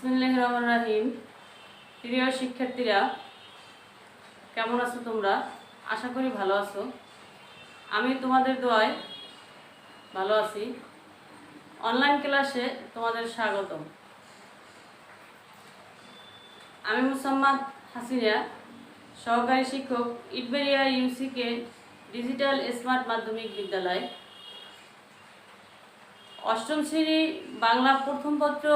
বিসমিল্লাহির রহমানির রহিম। প্রিয় শিক্ষার্থীরা, কেমন আছো তোমরা? আশা করি ভালো আছো। আমি তোমাদের দোয়ায় ভালো আছি। অনলাইন ক্লাসে তোমাদের স্বাগতম। আমি মুসাম্মাদ হাসিনা, সহকারী শিক্ষক, ইটবেরিয়া ইউসিকে ডিজিটাল স্মার্ট মাধ্যমিক বিদ্যালয়, অষ্টম শ্রেণী বাংলা প্রথম পত্র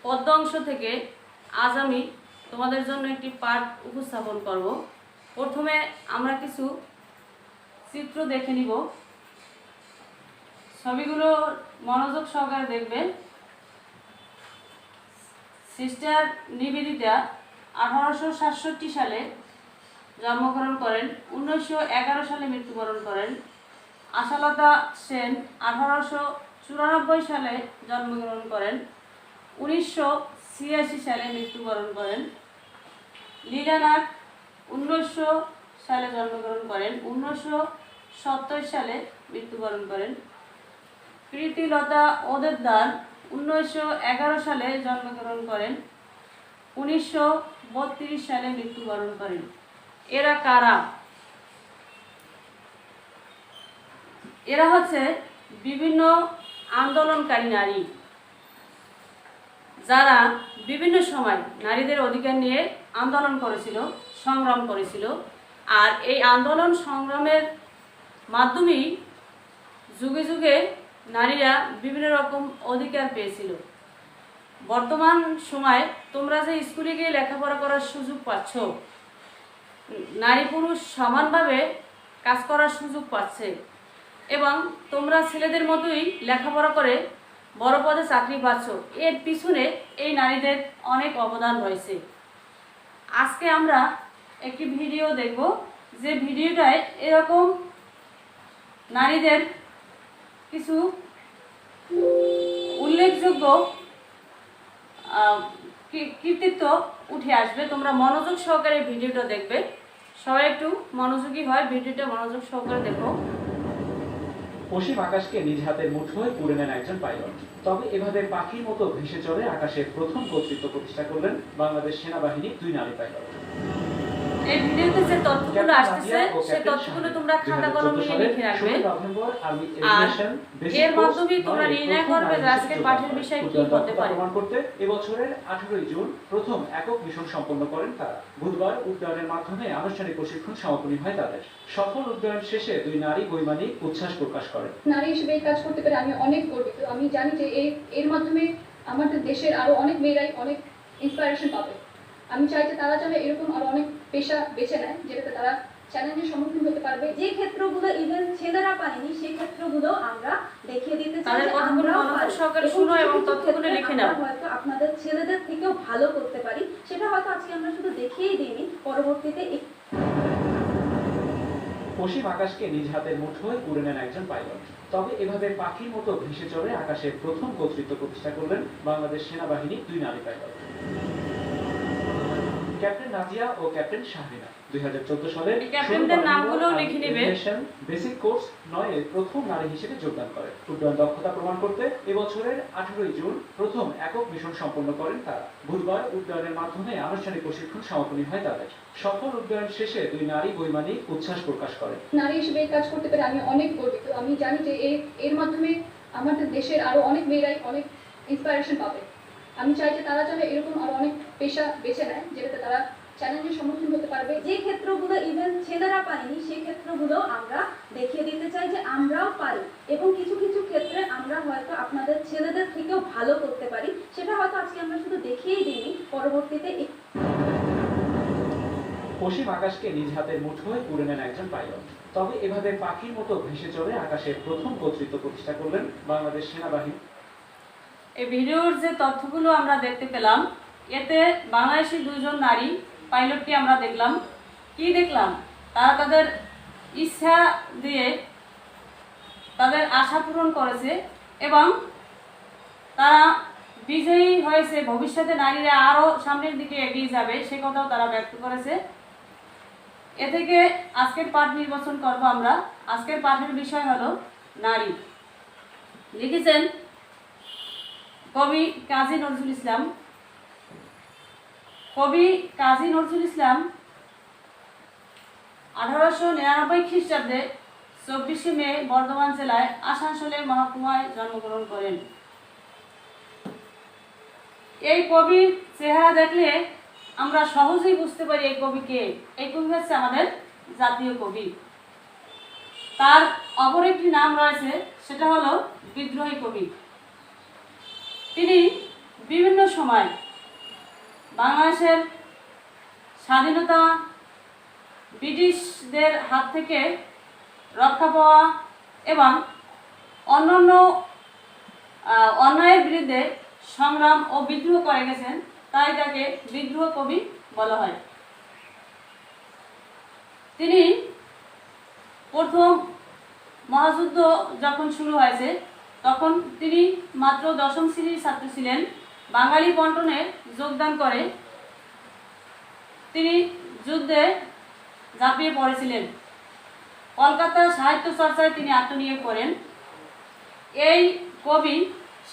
পদ্য অংশ থেকে আজ আমি তোমাদের জন্য একটি পাঠ উপস্থাপন করব। প্রথমে আমরা কিছু চিত্র দেখে নিব। ছবিগুলো মনোযোগ সহকারে দেখবে। সিস্টার নিবেদিতা 1867 সালে জন্মগ্রহণ করেন, 1911 সালে মৃত্যুবরণ করেন। আশালতা সেন 1894 সালে জন্মগ্রহণ করেন, 1986 সালে মৃত্যুবরণ করেন। লীলা নাগ 1900 সালে জন্মগ্রহণ করেন, 1970 সালে মৃত্যুবরণ করেন। প্রীতিলতা ওদেদার 1911 সালে জন্মগ্রহণ করেন, 1932 সালে মৃত্যুবরণ করেন। এরা কারা? এরা হচ্ছে বিভিন্ন আন্দোলনকারী নারী, যারা বিভিন্ন সময় নারীদের অধিকার নিয়ে আন্দোলন করেছিল, সংগ্রাম করেছিল। আর এই আন্দোলন সংগ্রামের মাধ্যমেই যুগে যুগে নারীরা বিভিন্ন রকম অধিকার পেয়েছিল। বর্তমান সময় তোমরা যে স্কুলে গিয়ে লেখাপড়া করার সুযোগ পাচ্ছ, নারী পুরুষ সমানভাবে কাজ করার সুযোগ পাচ্ছে, এবং তোমরা ছেলেদের মতোই লেখাপড়া করে বড় পদে চাকরি পাচ্ছ। এর পিছনে এই নারীদের অনেক অবদান রয়েছে। আজকে আমরা একটি ভিডিও দেখব, যে ভিডিওটায় এরকম নারীদের কিছু উল্লেখযোগ্য কৃতিত্ব উঠে আসবে। তোমরা মনোযোগ সহকারে ভিডিওটা দেখবে। সবাই একটু মনোযোগী হয়, ভিডিওটা মনোযোগ সহকারে দেখো। অসীম আকাশকে নিজ হাতের মুঠোয় পুরে নেন একজন পাইলট। তবে এভাবে পাখির মতো ভেসে চলে আকাশের প্রথম কর্তৃত্ব প্রতিষ্ঠা করলেন বাংলাদেশ সেনাবাহিনীর দুই নারী পাইলট। এই ভিডিওতে যে তথ্যগুলো আসছে, সেই তথ্যগুলো তোমরা খাতা কলমে লিখে রাখবে। আর এর মাধ্যমে তোমরা নির্ণয় করবে যে আজকের পাঠের বিষয় কি হতে পারে। প্রমাণ করতে এবছরের 18 জুন প্রথম একক মিশন সম্পন্ন করেন তারা। বুধবার উড্ডয়নের মাধ্যমে আনুষ্ঠানিক প্রশিক্ষণ সমাপনী হয় তাদের। সফল উড্ডয়ন শেষে দুই নারী বৈমানিক উচ্ছ্বাস প্রকাশ করেন। নারী হিসেবে এই কাজ করতে পেরে আমি অনেক গর্বিত। আমি জানি যে এর মাধ্যমে আমাদের দেশের আরো অনেক মেয়েরাই অনেক ইন্সপিরেশন পাবে। আমি চাই যে তারা যেন এরকম আরো অনেক পেশা বেছে নেয়, যেটাতে তারা চ্যালেঞ্জের সম্মুখীন হতে পারবে। যে ক্ষেত্রগুলো ইভেন ছেলেরা পায়নি, সেই ক্ষেত্রগুলো আমরা দেখিয়ে দিতে চাই। তাদের কথাগুলো মনোযোগ সহকারে শুনো এবং তথ্যগুলো লিখে নাও। হয়তো আপনাদের ছেলেদের থেকেও ভালো করতে পারি, সেটা হয়তো আজকে আমরা শুধু দেখিয়েই দিইনি, পরবর্তীতে অসীম আকাশকে নিজ হাতের মুঠোয় পুরে নেন একজন পাইলট। তবে এভাবে পাখির মতো ভেসে চলে আকাশের প্রথম কর্তৃত্ব প্রতিষ্ঠা করলেন বাংলাদেশ সেনাবাহিনীর দুই নারী পাইলট, ক্যাপ্টেন নাজিয়া ও ক্যাপ্টেন শাহরিনা। 2014 সালে ক্যাপ্টেনদের নামগুলো লিখে নেবে। বেসিক কোর্স 9 এর প্রথম নারী হিসেবে যোগদান করেন। উড্ডয়ন দক্ষতা প্রমাণ করতে এবছরের 18 জুন প্রথম একক মিশন সম্পন্ন করেন তারা। বুধবার উড্ডয়নের মাধ্যমে আনুষ্ঠানিক প্রশিক্ষণ সমাপনী হয় তাদের। সফল উড্ডয়ন শেষে দুই নারী বৈমানিক উচ্ছ্বাস প্রকাশ করেন। নারী হিসেবে এই কাজ করতে পেরে আমি অনেক গর্বিত। আমি জানি যে এর মাধ্যমে আমাদের দেশের আরো অনেক মেয়েরাই অনেক ইন্সপিরেশন পাবে। আমি চাই যে তারা যেন এরকম আরো অনেক পেশা বেছে নেয়, যেটাতে তারা চ্যালেঞ্জের সম্মুখীন হতে পারবে। যে ক্ষেত্রগুলো ইভেন ছেলেরা পায়নি, সেই ক্ষেত্রগুলো আমরা দেখিয়ে দিতে চাই যে আমরাও পারি, এবং কিছু কিছু ক্ষেত্রে আমরা হয়তো আপনাদের ছেলেদের থেকেও ভালো করতে পারি, সেটা হয়তো আজকে আমরা শুধু দেখিয়েই দিইনি, পরবর্তীতে অসীম আকাশকে নিজ হাতের মুঠোয় পুরে নেন একজন পাইলট। তবে এভাবে পাখির মতো ভেসে চলে আকাশের প্রথম কর্তৃত্ব প্রতিষ্ঠা করলেন বাংলাদেশ সেনাবাহিনী। এই ভিডিওর যে তথ্যগুলো আমরা দেখতে পেলাম, এতে বাংলাদেশি দুজন নারী পাইলটকে আমরা দেখলাম। কি দেখলাম? তারা তাদের ইচ্ছা দিয়ে তাদের আশা পূরণ করেছে এবং তারা বিজয়ী হয়েছে। ভবিষ্যতে নারীরা আরও সামনের দিকে এগিয়ে যাবে, সে কথাও তারা ব্যক্ত করেছে। এ থেকে আজকের পাঠ নির্বাচন করব আমরা। আজকের পাঠের বিষয় হলো নারী। লিখেছেন কবি কাজী নজরুল ইসলাম। কবি কাজী নজরুল ইসলাম 1899 খ্রিস্টাব্দে 24শে মে বর্ধমান জেলায় আসানসোলে মহকুমায় জন্মগ্রহণ করেন। এই কবির চেহারা দেখলে আমরা সহজেই বুঝতে পারি এই কবি কে। এই কবি হচ্ছে আমাদের জাতীয় কবি। তার অপর একটি নাম রয়েছে, সেটা হলো বিদ্রোহী কবি। তিনি বিভিন্ন সময় বাংলাদেশের স্বাধীনতা, ব্রিটিশদের হাত থেকে রক্ষা পাওয়া এবং অন্যান্য অন্যায়ের বিরুদ্ধে সংগ্রাম ও বিদ্রোহ করে গেছেন, তাই তাকে বিদ্রোহ কবি বলা হয়। তিনি প্রথম মহাযুদ্ধ যখন শুরু হয়েছে তখন তিনি মাত্র 10ম শ্রেণীর ছাত্র ছিলেন। বাঙালি পন্টনে যোগদান করে তিনি যুদ্ধে ঝাঁপিয়ে পড়েছিলেন। কলকাতার সাহিত্য চর্চায় তিনি আত্মনিয়োগ করেন। এই কবি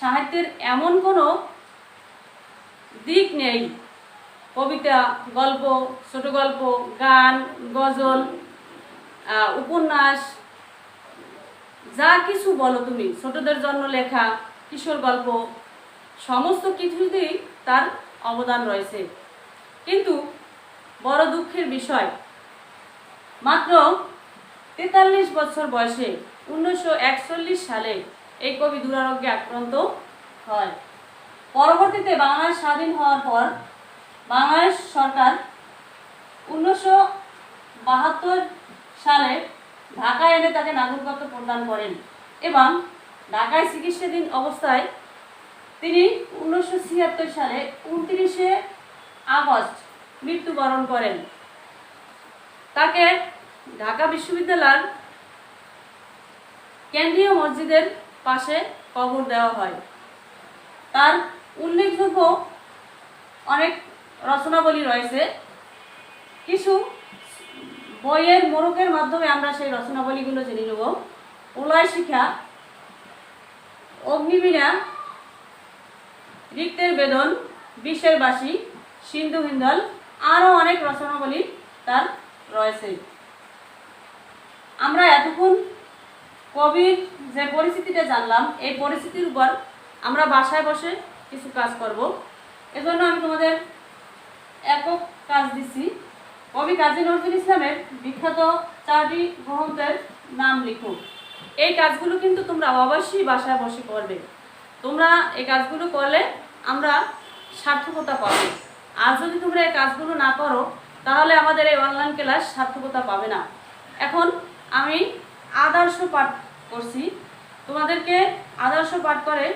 সাহিত্যের এমন কোনো দিক নেই, কবিতা, গল্প, ছোট গল্প, গান, গজল, উপন্যাস, যা কিছু বলো তুমি, ছোটদের জন্য লেখা কিশোর গল্প, সমস্ত কিছুতেই তার অবদান রয়েছে। কিন্তু বড় দুঃখের বিষয়, মাত্র 43 বছর বয়সে 1941 সালে এই কবি দুরারোগ্যে আক্রান্ত হয়। পরবর্তীতে বাংলাদেশ স্বাধীন হওয়ার পর বাংলাদেশ সরকার 1972 সালে ঢাকায় এনে তাকে নাগরিকত্ব প্রদান করেন এবং ঢাকায় চিকিৎসাধীন অবস্থায় তিনি 1976 সালে 29শে আগস্ট মৃত্যুবরণ করেন। তাকে ঢাকা বিশ্ববিদ্যালয়ের কেন্দ্রীয় মসজিদের পাশে কবর দেওয়া হয়। তার উল্লেখযোগ্য অনেক রচনাবলী রয়েছে। কিছু বইয়ের মোড়কের মাধ্যমে আমরা সেই রচনাবলীগুলো জেনে নেব। প্রলয় শিখা, অগ্নিবীণা, রিক্তের বেদন, বিষের বাসী, সিন্ধু হিন্দল, আরও অনেক রচনাবলী তার রয়েছে। আমরা এতক্ষণ কবির যে পরিস্থিতিটা জানলাম, এই পরিস্থিতির উপর আমরা বাসায় বসে কিছু কাজ করব। এজন্য আমি তোমাদের একক কাজ দিচ্ছি। কবি কাজী নজরুল ইসলামের বিখ্যাত 4টি গ্রন্থের নাম লিখো। এই কাজগুলো কিন্তু তোমরা অবশ্যই বাসায় বসে করবে। তোমরা এই কাজগুলো করলে আমরা সার্থকতা পাবো। আর যদি তোমরা এই কাজগুলো না করো তাহলে আমাদের এই অনলাইন ক্লাস সার্থকতা পাবে না। এখন আমি আদর্শ পাঠ করছি, তোমাদেরকে আদর্শ পাঠ করে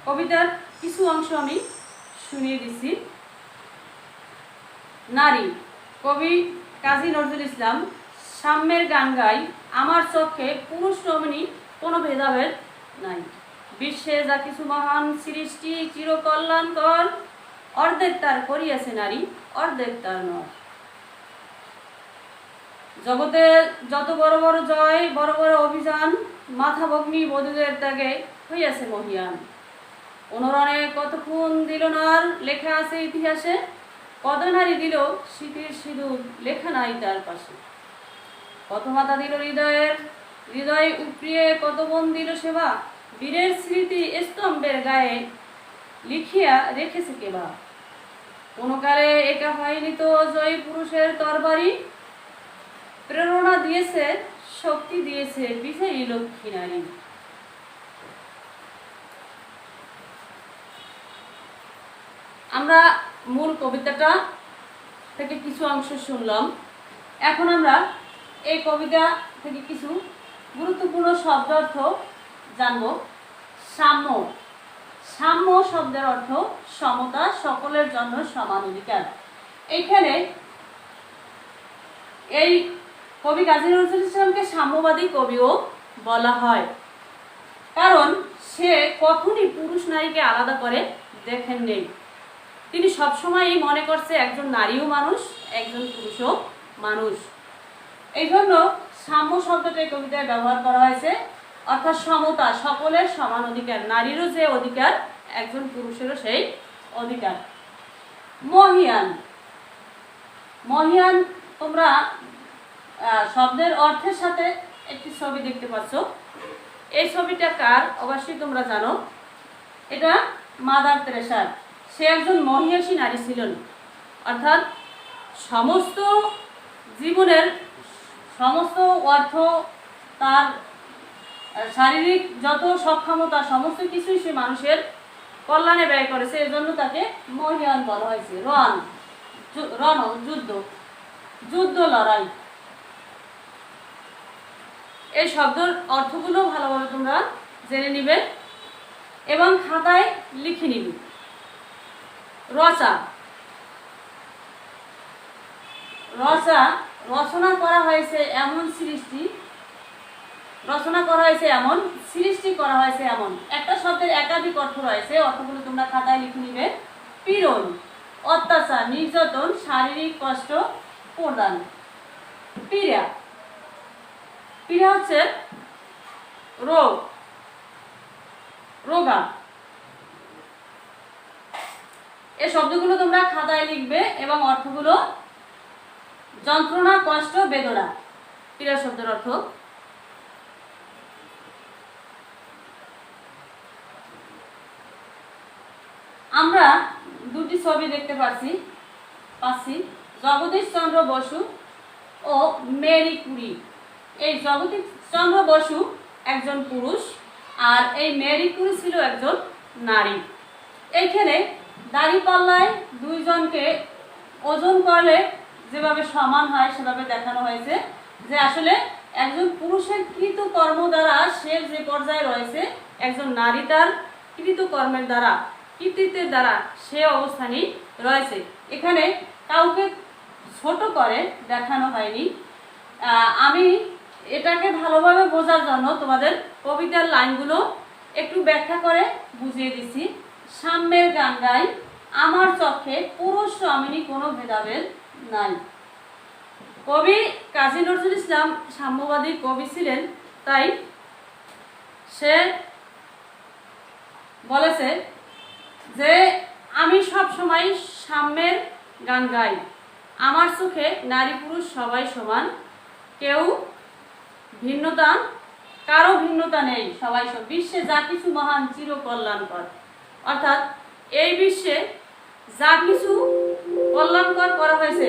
কবিতার কিছু অংশ আমি শুনিয়ে দিচ্ছি। নারী, কবি কাজী নজরুল ইসলাম। সাম্যের গান গাই, আমার চোখে পুরুষ রমণী কোনো ভেদাভেদ নাই। বিশ্বে যা কিছু মহান সৃষ্টি চিরকল্যাণকর, অর্ধেক তার করিয়াছে নারী, অর্ধেক তার নয়। জগতে যত বড় বড় জয়, বড় বড় অভিযান, মাথা ভগ্নী বধূদের ত্যাগে হইয়াছে মহিয়ান। অনুরণে কত খুন দিল নার, লেখা আছে ইতিহাসে, কত নারী দিল স্মৃতির সিঁদুর, লেখা নাই তার পাশে। কত মাতা দিল হৃদয় উপড়িয়ে, কত বোন দিল সেবা, বীরের স্মৃতি স্তম্ভের গায়ে লিখিয়া রেখেছে কেবা। কোনো কালে একা হয়নি তো জয়ী পুরুষের তরবারি, প্রেরণা দিয়েছে, শক্তি দিয়েছে বিজয়ী লক্ষ্মী নারী। আমরা মূল কবিতাটা থেকে কিছু অংশ শুনলাম। এখন আমরা এই কবিতা থেকে কিছু গুরুত্বপূর্ণ শব্দার্থ জানব। সাম্য, সাম্য শব্দের অর্থ সমতা, সকলের জন্য সমান অধিকার। এইখানে এই কবি কাজী নজরুল ইসলামকে সাম্যবাদী কবিও বলা হয়, কারণ সে কখনই পুরুষ নারীকে আলাদা করে দেখেন নেই। তিনি সবসময়ই মনে করছে একজন নারীও মানুষ, একজন পুরুষও মানুষ। এই জন্য সাম্য শব্দটা এই কবিতায় ব্যবহার করা হয়েছে, অর্থাৎ সমতা, সকলের সমান অধিকার। নারীরও যে অধিকার একজন পুরুষেরও সেই অধিকার। মহিয়ান, মহিয়ান তোমরা শব্দের অর্থের সাথে একটি ছবি দেখতে পাচ্ছ। এই ছবিটা কার অবশ্যই তোমরা জানো, এটা মাদার তেরেসার। সে একজন মহিষী নারী ছিলেন, অর্থাৎ সমস্ত জীবনের সমস্ত অর্থ, তার শারীরিক যত সক্ষমতা সমস্ত কিছুই সে মানুষের কল্যাণে ব্যয় করেছে। এজন্য তাকে মহিয়ান বলা হয়েছে। রণ যুদ্ধ, যুদ্ধ লড়াই। এই শব্দের অর্থগুলো ভালোভাবে তোমরা জেনে নিবে এবং খাতায় লিখে নিবে। রচা, রচা রচনা করা হয়েছে এমন সৃষ্টি, রচনা করা হয়েছে এমন, সৃষ্টি করা হয়েছে এমন। একটা শব্দের একাধিক অর্থ রয়েছে, অর্থগুলো তোমরা খাতায় লিখে নিবে। পীড়ন, অত্যাচার, নির্যাতন, শারীরিক কষ্ট প্রদান। পীড়া, পীড়া হচ্ছে রোগ, রোগা। এই শব্দগুলো তোমরা খাতায় লিখবে এবং অর্থগুলো যন্ত্রণা, কষ্ট, বেদনা। পীড়া শব্দের অর্থ। আমরা দুটি ছবি দেখতে পাচ্ছি, জগদীশ চন্দ্র বসু ও মেরি কুরি। এই জগদীশ চন্দ্র বসু একজন পুরুষ আর এই মেরি কুরি ছিল একজন নারী। এইখানে দাঁড়িপাল্লায় দুইজনকে ওজন করলে যেভাবে সমান হয় সেভাবে দেখানো হয়েছে যে আসলে একজন পুরুষের কৃত কর্ম দ্বারা সে যে পর্যায়ে রয়েছে, একজন নারী তার কৃত কর্মের দ্বারা, কৃতিত্বের দ্বারা সে অবস্থানেই রয়েছে। এখানে কাউকে ছোট করে দেখানো হয়নি। আমি এটাকে ভালোভাবে বোঝার জন্য তোমাদের কবিতার লাইনগুলো একটু ব্যাখ্যা করে বুঝিয়ে দিচ্ছি। সাম্যের গান গাই, আমার চোখে পুরুষ স্বামিনী কোনো ভেদাভেদ নাই। কবি কাজী নজরুল ইসলাম সাম্যবাদী কবি ছিলেন, তাই সে বলেছে যে আমি সব সময় সাম্যের গান গাই, আমার চোখে নারী পুরুষ সবাই সমান, কেউ ভিন্নতা, কারো ভিন্নতা নেই, সবাই সব। বিশ্বে যা কিছু মহান চির কল্যাণকর, অর্থাৎ এই বিশ্বে যা কিছু কল্যাণকর করা হয়েছে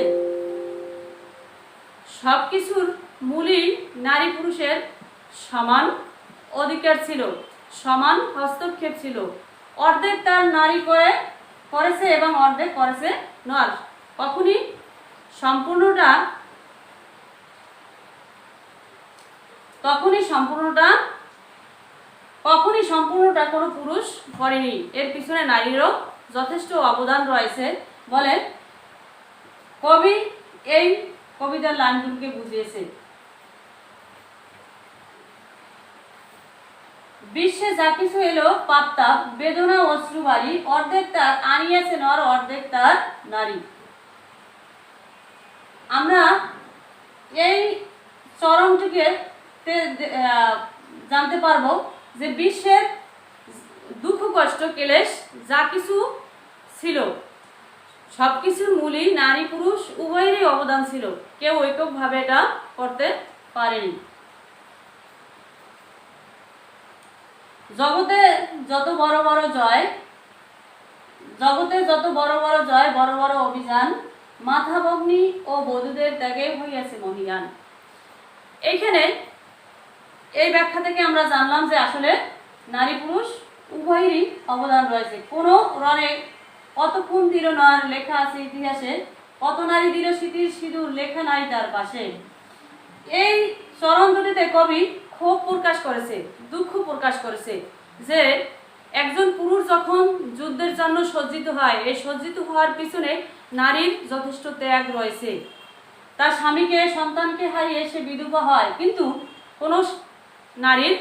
সব কিছুর মূলই নারী পুরুষের সমান অধিকার ছিল, সমান হস্তক্ষেপ ছিল। অর্ধেক তার নারী করেছে এবং অর্ধেক করেছে নর। কখনই সম্পূর্ণটা কোনো পুরুষ করেনি। এর পিছনে নারীরও যথেষ্ট অবদান রয়েছে বলে কবি এই কবিতার লাইনগুলোকে বুঝিয়েছে। বিশ্বে যা কিছু এলো পাপতাপ, বেদনা, অশ্রু বাড়ি, অর্ধেক তার আনিয়াছে নর, অর্ধেক তার নারী। আমরা এই চরমটিকে জানতে পারবো যে বিশ্বের দুঃখ কষ্ট ক্লেশ যা কিছু ছিল সবকিছুর মূলেই নারী পুরুষ উভয়েরই অবদান ছিল, কেউ এককভাবে এটা করতে পারেনি। জগতে যত বড় বড় জয়, বড় বড় অভিযান, মাথা ভগ্নী ও বধূদের ত্যাগে হইয়াছে মহিয়ান। এইখানে এই ব্যাখ্যা থেকে আমরা জানলাম যে আসলে নারী পুরুষ উভয়েরই অবদান রয়েছে। কোনো রণে কত খুন দিল নর লেখা আছে ইতিহাসে, কত নারী দিল স্মৃতির সিঁদুর লেখা নাই তার পাশে। এই চরণ দুটিতে কবি ক্ষোভ প্রকাশ করেছে, দুঃখ প্রকাশ করেছে যে একজন পুরুষ যখন যুদ্ধের জন্য সজ্জিত হয়, এই সজ্জিত হওয়ার পিছনে নারীর যথেষ্ট ত্যাগ রয়েছে। তার স্বামীকে, সন্তানকে হারিয়ে সে বিধবা হয়, কিন্তু কোনো নারীর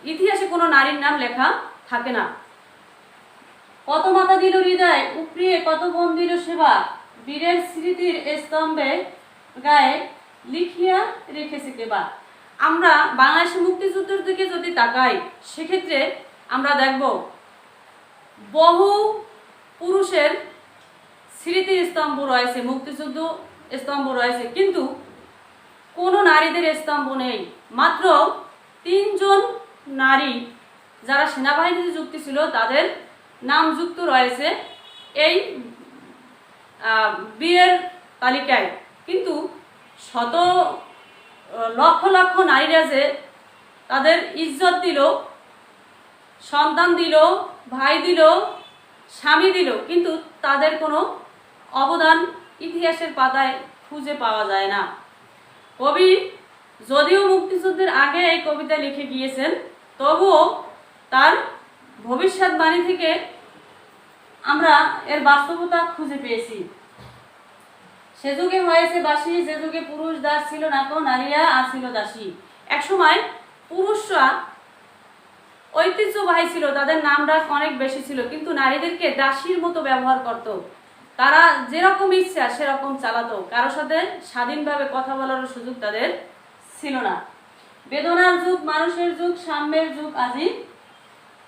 ইতিহাসে কোনো নারীর নাম লেখা থাকে না। কত মাতা দিল হৃদয় উপরিয়ে, কত বোন দিল সেবা, বীরের স্মৃতির স্তম্ভে গায়ে লিখিয়া রেখেছে কেবা। আমরা বাংলাদেশের মুক্তিযুদ্ধের দিকে যদি তাকাই, সেক্ষেত্রে আমরা দেখব বহু পুরুষের স্মৃতি স্তম্ভ রয়েছে, মুক্তিযুদ্ধ স্তম্ভ রয়েছে, কিন্তু কোনো নারীদের স্তম্ভ নেই। মাত্র 3 জন নারী যারা সেনাবাহিনীতে যুক্ত ছিল তাদের নাম যুক্ত রয়েছে এই বীরের তালিকায়। কিন্তু শত লক্ষ লক্ষ নারীরা যে তাদের ইজ্জত দিল, সন্তান দিল, ভাই দিল, স্বামী দিল, কিন্তু তাদের কোনো অবদান ইতিহাসের পাতায় খুঁজে পাওয়া যায় না। কবি যদিও মুক্তিযুদ্ধের আগে এই কবিতা লিখে গিয়েছেন, তবুও তার ভবিষ্যৎবাণী থেকে আমরা এর বাস্তবতা খুঁজে পেয়েছি। সে যুগে হয়েছে বাসী, যে যুগে পুরুষ দাস ছিল না কো, নারীরা আছিল দাসী। একসময় পুরুষরা ঐতিহ্যবাহী ছিল, তাদের নাম ডাক অনেক বেশি ছিল, কিন্তু নারীদেরকে দাসীর মতো ব্যবহার করত। তারা যেরকম ইচ্ছা সেরকম চালাতো, কারো সাথে স্বাধীনভাবে কথা বলার সুযোগ তাদের ছিল না। বেদনার যুগ, মানুষের যুগ, সাম্যের যুগ আজি,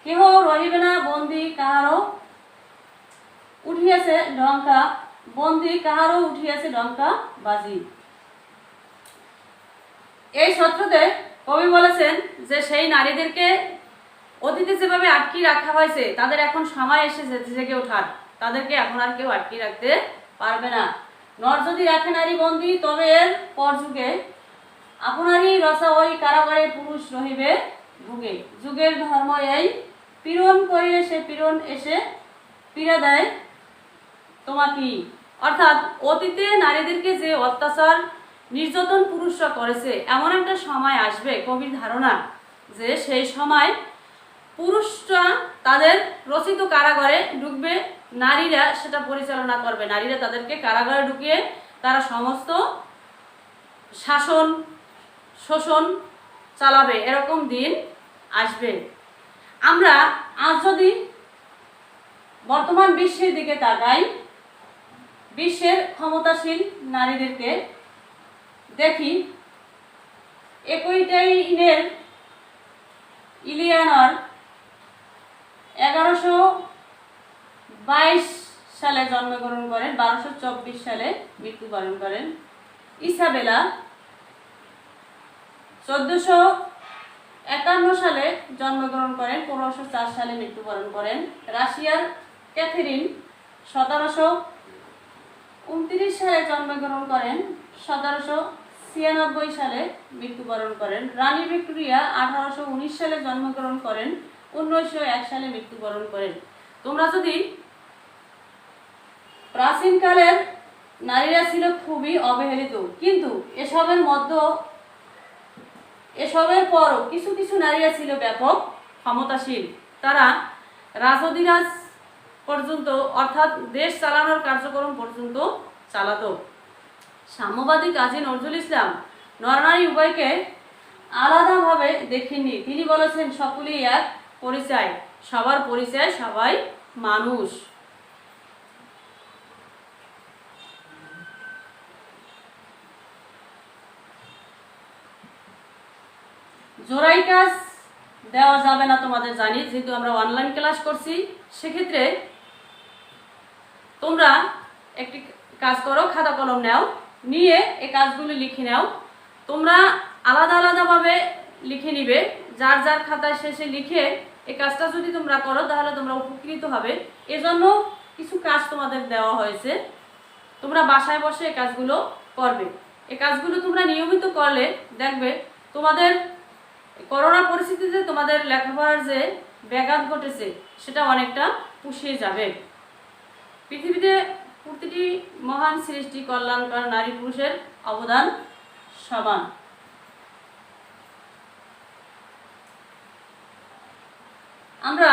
কেহ রহিবে না বন্দি কাহারও উঠিয়াছে ডঙ্কা, বন্দি কাহারও উঠিয়াছে ডঙ্কা বাজি। এই সত্রতে কবি বলেছেন যে সেই নারীদেরকে অতীতে যেভাবে আটকে রাখা হয়েছে, তাদের এখন সময় এসেছে জেগে ওঠার, তাদেরকে এখন আর কেউ আটকে রাখতে পারবে না। নর যদি রাখে নারী বন্দি, তবে এর পর যুগে আপনারই রসা ওই কারাগারে পুরুষ রহিবে ভুগে। যুগের ধর্ম এই, পীড়ন করিলে সে পীড়ন এসে পীড়া দেয় তোমাকে। অর্থাৎ অতীতে নারীদেরকে যে অত্যাচার নির্যাতন পুরুষরা করেছে, এমন একটা সময় আসবে, কবির ধারণা যে সেই সময় পুরুষরা তাদের রচিত কারাগারে ঢুকবে, নারীরা সেটা পরিচালনা করবে। নারীরা তাদেরকে কারাগারে ঢুকিয়ে তারা সমস্ত শাসন শোষণ চালাবে, এরকম দিন আসবে। আমরা আজ যদি বর্তমান বিশ্বের দিকে তাকাই, বিশ্বের ক্ষমতাশীল নারীদেরকে দেখি, একুইটাইনের ইলিয়ানর 1122 সালে জন্মগ্রহণ করেন, 1224 সালে মৃত্যুবরণ করেন। ইসাবেলা 1451 সালে জন্মগ্রহণ করেন, 1504 সালে মৃত্যুবরণ করেন। রাশিয়ার ক্যাথেরিন 1729 সালে জন্মগ্রহণ করেন, 1796 সালে মৃত্যুবরণ করেন। রানী ভিক্টোরিয়া 1819 সালে জন্মগ্রহণ করেন, 1901 সালে মৃত্যুবরণ করেন। তোমরা যদি প্রাচীনকালের নারীরা ছিল খুবই অবহেলিত, কিন্তু এসবের পরও কিছু কিছু নারীরা ছিল ব্যাপক ক্ষমতাশীল। তারা রাজধিরাজ পর্যন্ত, অর্থাৎ দেশ চালানোর কার্যক্রম পর্যন্ত চালাতো। সাম্যবাদী কাজী নজরুল ইসলাম নরনারী উভয়কে আলাদাভাবে দেখেননি। তিনি বলেছেন সকলেই এক পরিচয়, সবার পরিচয়, সবাই মানুষ। জোড়াই কাজ দেওয়া যাবে না তোমাদের জানি, যেহেতু আমরা অনলাইন ক্লাস করছি। সেক্ষেত্রে তোমরা একটি কাজ করো, খাতা কলম নাও, নিয়ে এই কাজগুলি লিখে নাও। তোমরা আলাদা আলাদাভাবে লিখে নিবে, যার যার খাতায় শেষে লিখে এই কাজটা যদি তোমরা করো তাহলে তোমরা উপকৃত হবে। এজন্য কিছু কাজ তোমাদের দেওয়া হয়েছে, তোমরা বাসায় বসে এই কাজগুলো করবে। এই কাজগুলো তোমরা নিয়মিত করলে দেখবে তোমাদের করোনা পরিস্থিতিতে তোমাদের লেখাপড়ার যে ব্যাঘাত ঘটেছে সেটা অনেকটা পুষিয়ে যাবে। পৃথিবীতে প্রতিটি মহান সৃষ্টি কল্যাণকর নারী পুরুষের অবদান সমান। আমরা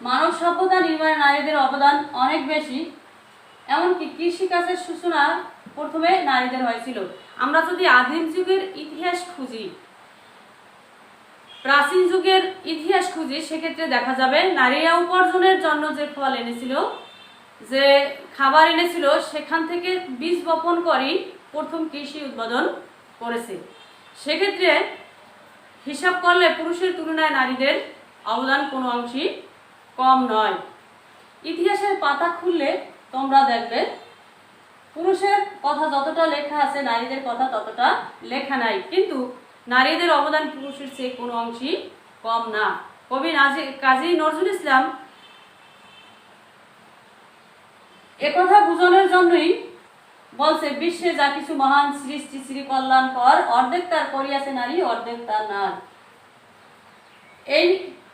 মানব সভ্যতা নির্মাণে নারীদের অবদান অনেক বেশি। এমনকি কৃষিকাজের সূচনা প্রথমে নারীদের হয়েছিল। আমরা যদি আদিম যুগের ইতিহাস খুঁজি, প্রাচীন যুগের ইতিহাস খুঁজি, সেক্ষেত্রে দেখা যাবে নারীরা উপার্জনের জন্য যে ফল এনেছিল, যে খাবার এনেছিল, সেখান থেকে বীজ বপন করেই প্রথম কৃষি উদ্বোধন করেছে। সেক্ষেত্রে হিসাব করলে পুরুষের তুলনায় নারীদের অবদান কোনো অংশই কম নয়। ইতিহাসের পাতা খুললে তোমরা দেখবে পুরুষের কথা যতটা লেখা আছে নারীদের কথা ততটা লেখা নাই, কিন্তু নারীদের অবদান পুরুষের চেয়ে কোনো অংশই কম না। কবি কাজী নজরুল ইসলাম একথা বোঝানোর জন্যই বলছে, বিশ্বে যা কিছু মহান সৃষ্টি শ্রী কল্যাণকর, অর্ধেক তার করিয়াছে নারী, অর্ধেক তার নার। এই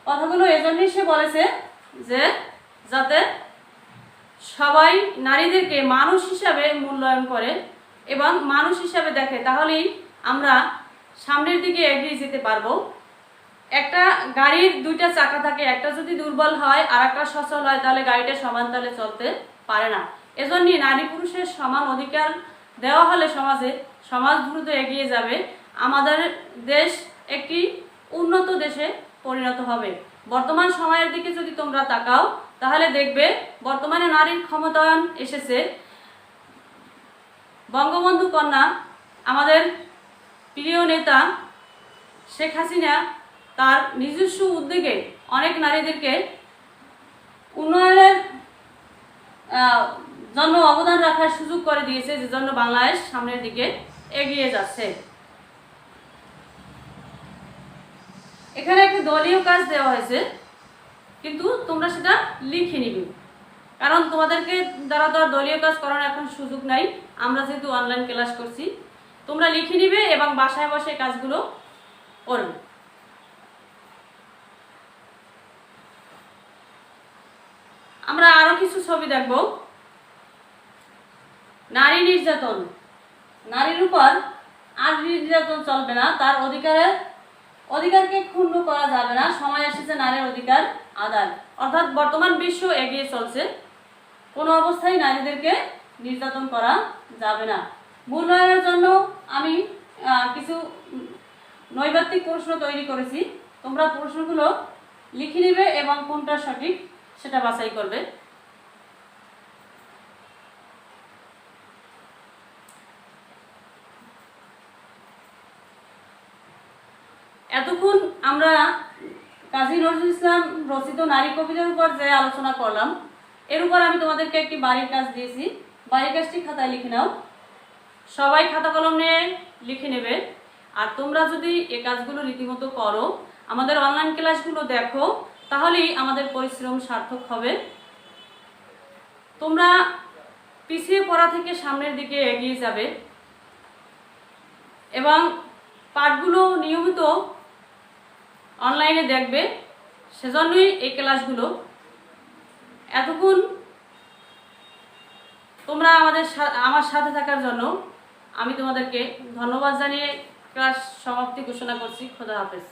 কথাগুলো এজন্যই সে বলেছে যে যাতে সবাই নারীদেরকে মানুষ হিসাবে মূল্যায়ন করে এবং মানুষ হিসাবে দেখে, তাহলেই আমরা সামনের দিকে এগিয়ে যেতে পারবো। একটা গাড়ির দুইটা চাকা থাকে, একটা যদি দুর্বল হয় আর একটা সচল হয় তাহলে গাড়িটা সমান তালে চলতে পারে না। এজন্যই নারী পুরুষের সমান অধিকার দেওয়া হলে সমাজ দ্রুত এগিয়ে যাবে, আমাদের দেশ একটি উন্নত দেশে পরিণত হবে। বর্তমান সময়ের দিকে যদি তোমরা তাকাও তাহলে দেখবে বর্তমানে নারীর ক্ষমতায়ন এসেছে। বঙ্গবন্ধু কন্যা আমাদের প্রিয় নেতা শেখ হাসিনা তার নিজস্ব উদ্যোগে অনেক নারীদেরকে উন্নয়নের জন্য অবদান রাখার সুযোগ করে দিয়েছে, যে জন্য বাংলাদেশ সামনের দিকে এগিয়ে যাচ্ছে। এখানে একটি দলীয় কাজ দেওয়া হয়েছে, কিন্তু তোমরা সেটা লিখে নিবে, কারণ তোমাদেরকে দ্বারা তো আর দলীয় কাজ করার এখন সুযোগ নাই। আমরা যেহেতু অনলাইন ক্লাস করছি, তোমরা লিখে নিবে এবং বাসায় বসে কাজগুলো করবে। আমরা আরো কিছু ছবি দেখব। নারী নির্যাতন, নারীর উপর আর নির্যাতন চলবে না, তার অধিকারকে ক্ষুণ্ণ করা যাবে না। সময় এসেছে নারীর অধিকার আদায়, অর্থাৎ বর্তমান বিশ্ব এগিয়ে চলছে, কোনো অবস্থায় নারীদেরকে নির্যাতন করা যাবে না। মূল্যায়নের জন্য আমি কিছু নৈর্ব্যক্তিক প্রশ্ন তৈরি করেছি, তোমরা প্রশ্নগুলো লিখে নেবে এবং কোনটা সঠিক সেটা বাছাই করবে। এতক্ষণ আমরা কাজী নজরুল ইসলাম রচিত নারী কবিতার উপর যে আলোচনা করলাম, এর উপর আমি তোমাদেরকে একটি বাড়ির কাজ দিয়েছি। বাড়ির কাজটি খাতায় লিখে নাও, সবাই খাতা কলম নিয়ে লিখে নেবে। আর তোমরা যদি এই কাজগুলো রীতিমতো করো, আমাদের অনলাইন ক্লাসগুলো দেখো, তাহলেই আমাদের পরিশ্রম সার্থক হবে। তোমরা পিছিয়ে পড়া থেকে সামনের দিকে এগিয়ে যাবে এবং পাঠগুলো নিয়মিত অনলাইনে দেখবে, সেজন্যই এই ক্লাসগুলো। এতক্ষণ তোমরা আমার সাথে থাকার জন্য আমি তোমাদেরকে ধন্যবাদ জানিয়ে ক্লাস সমাপ্তি ঘোষণা করছি। খোদা হাফেজ।